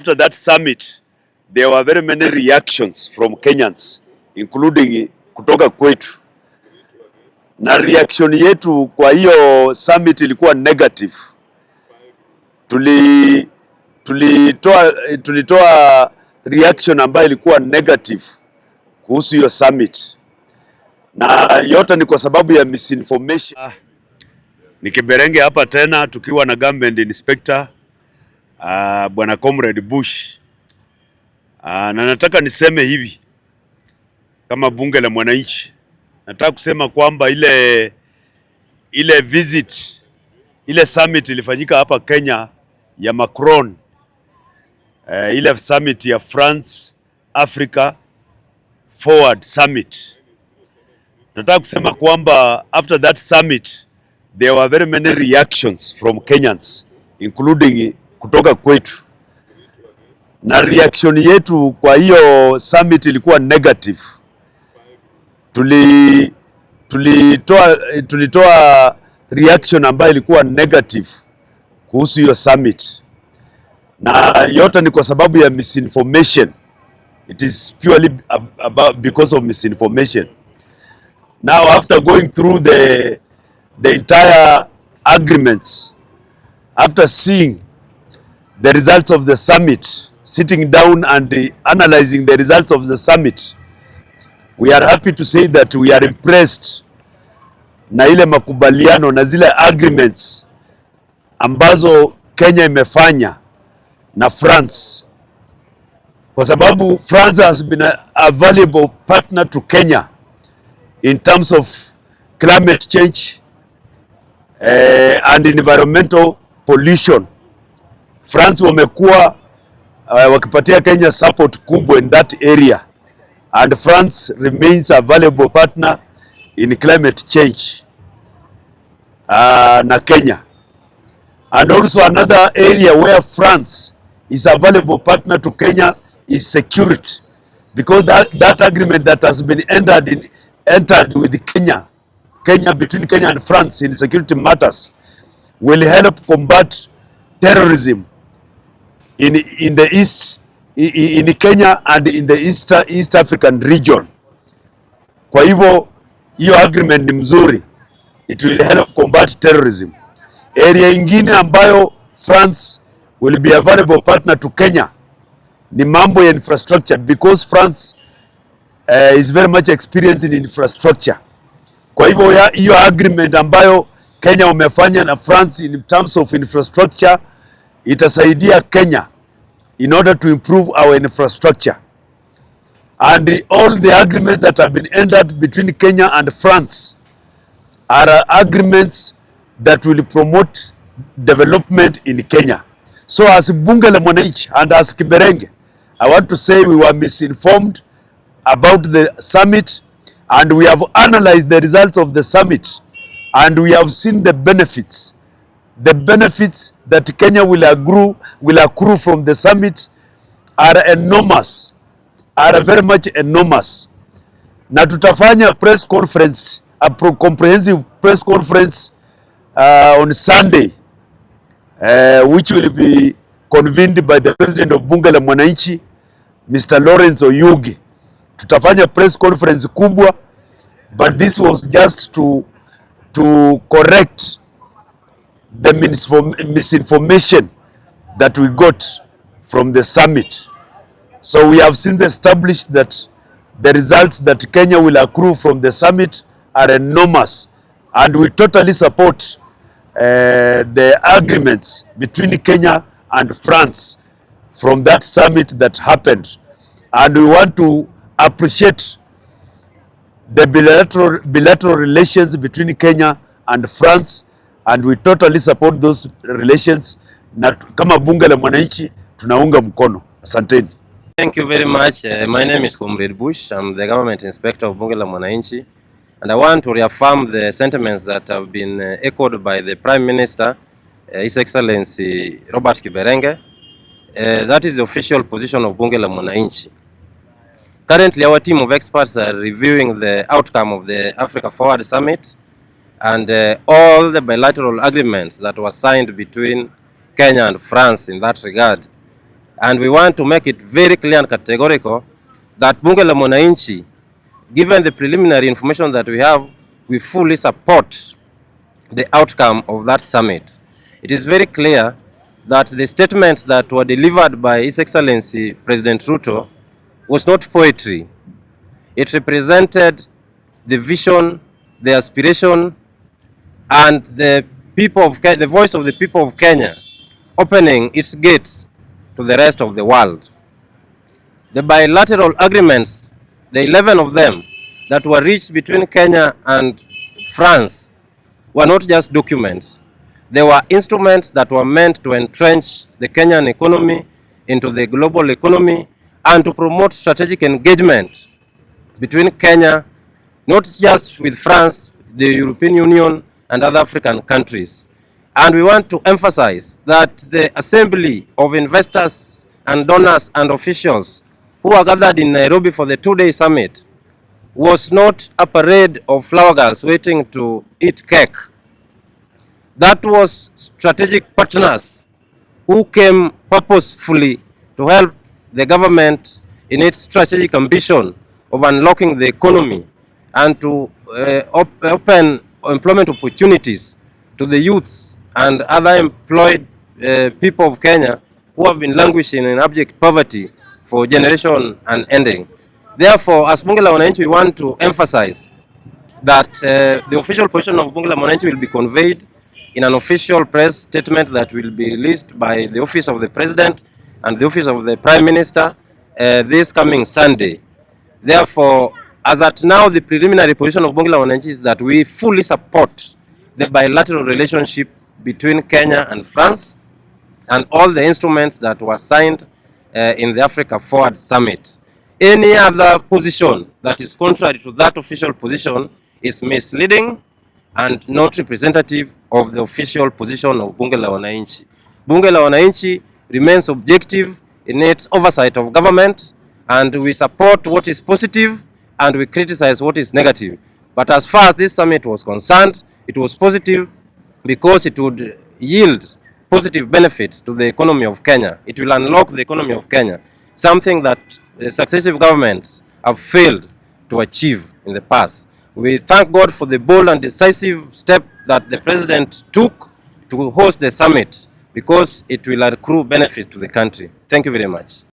after that summit, there were very many reactions from Kenyans, including kutoka kwetu. Na reaction yetu kwa hiyo summit ilikuwa negative. Tulitoa reaction ambayo ilikuwa negative kuhusu hiyo summit. Na yote ni kwa sababu ya misinformation. Ni Kiberenge hapa tena tukiwa na government inspector Bwana Comrade Bush. Na nataka niseme hivi kama bunge la mwananchi, nataka kusema kwamba ile visit, ile summit ilifanyika hapa Kenya ya Macron, ile summit ya France Africa Forward Summit. Nataka kusema kwamba after that summit there were very many reactions from Kenyans, including kutoka kwetu. Na reaction yetu kwa hiyo summit ilikuwa negative. Tulitoa reaction ambayo ilikuwa negative kuhusu hiyo summit. Na yote ni kwa sababu ya misinformation. It is purely because of misinformation. Now after going through the entire agreements, after seeing the results of the summit, sitting down and analyzing the results of the summit, we are happy to say that we are impressed na ile makubaliano na zile agreements ambazo Kenya imefanya na France, kwa sababu France has been a valuable partner to Kenya in terms of climate change and environmental pollution. France wamekuwa wakipatia Kenya support kubwa in that area, and France remains a valuable partner in climate change na Kenya. And also another area where France is a valuable partner to Kenya is security, because that agreement that has been entered with Kenya between Kenya and France in security matters will help combat terrorism in the east, in Kenya and in the East African region. Kwa hivyo hiyo agreement ni mzuri, it will help combat terrorism. Area ingine ambayo France will be a valuable partner to Kenya ni mambo ya infrastructure, because France is very much experienced in infrastructure. Kwa hivyo hiyo agreement ambayo Kenya wamefanya na France in terms of infrastructure itasaidia Kenya in order to improve our infrastructure. And all the agreements that have been entered between Kenya and France are agreements that will promote development in Kenya. So as bunge la mwananchi and as Kiberenge, I want to say we were misinformed about the summit, and we have analyzed the results of the summit, and we have seen the benefits. The benefits that Kenya will accrue from the summit are enormous, are very much enormous. Na tutafanya press conference, a comprehensive press conference on Sunday, which will be convened by the President of Bunge la Mwananchi, Mr. Lawrence Oyugi. Tutafanya press conference kubwa, but this was just to correct the misinformation that we got from the summit. So we have since established that the results that Kenya will accrue from the summit are enormous, and we totally support the agreements between Kenya and France from that summit that happened. And we want to appreciate the bilateral relations between Kenya and France, and we totally support those relations. Na kama bunge la mwananchi tunaunga mkono. Asanteni. Thank you very much. My name is Comrade Bush. I'm the government inspector of Bunge la Mwananchi, and I want to reaffirm the sentiments that have been echoed by the Prime Minister, His Excellency Robert Kiberenge. That is the official position of Bunge la Mwananchi. Currently, our team of experts are reviewing the outcome of the Africa Forward Summit and all the bilateral agreements that were signed between Kenya and France in that regard. And we want to make it very clear and categorical that Bunge la Mwananchi, given the preliminary information that we have, we fully support the outcome of that summit. It is very clear that the statements that were delivered by His Excellency President Ruto was not poetry. It represented the vision, the aspiration, and the people of Kenya, the voice of the people of Kenya, opening its gates to the rest of the world. The bilateral agreements, the 11 of them that were reached between Kenya and France, were not just documents. They were instruments that were meant to entrench the Kenyan economy into the global economy and to promote strategic engagement between Kenya, not just with France, the European Union, and other African countries. And we want to emphasize that the assembly of investors and donors and officials who are gathered in Nairobi for the two-day summit was not a parade of flower girls waiting to eat cake. That was strategic partners who came purposefully to help the government in its strategic ambition of unlocking the economy and to open employment opportunities to the youths and other employed people of Kenya who have been languishing in abject poverty for generation and ending. Therefore, as Bunge la Mwananchi, we want to emphasize that the official position of Bunge la Mwananchi will be conveyed in an official press statement that will be released by the Office of the President and the Office of the Prime Minister this coming Sunday. Therefore, as at now, the preliminary position of Bunge la Mwananchi is that we fully support the bilateral relationship between Kenya and France and all the instruments that were signed in the Africa Forward Summit. Any other position that is contrary to that official position is misleading and not representative of the official position of Bunge la Wananchi. Bunge la Wananchi remains objective in its oversight of government, and we support what is positive and we criticize what is negative. But as far as this summit was concerned, it was positive because it would yield positive benefits to the economy of Kenya. It will unlock the economy of Kenya, something that successive governments have failed to achieve in the past. We thank God for the bold and decisive step that the President took to host the summit because it will accrue benefit to the country. Thank you very much.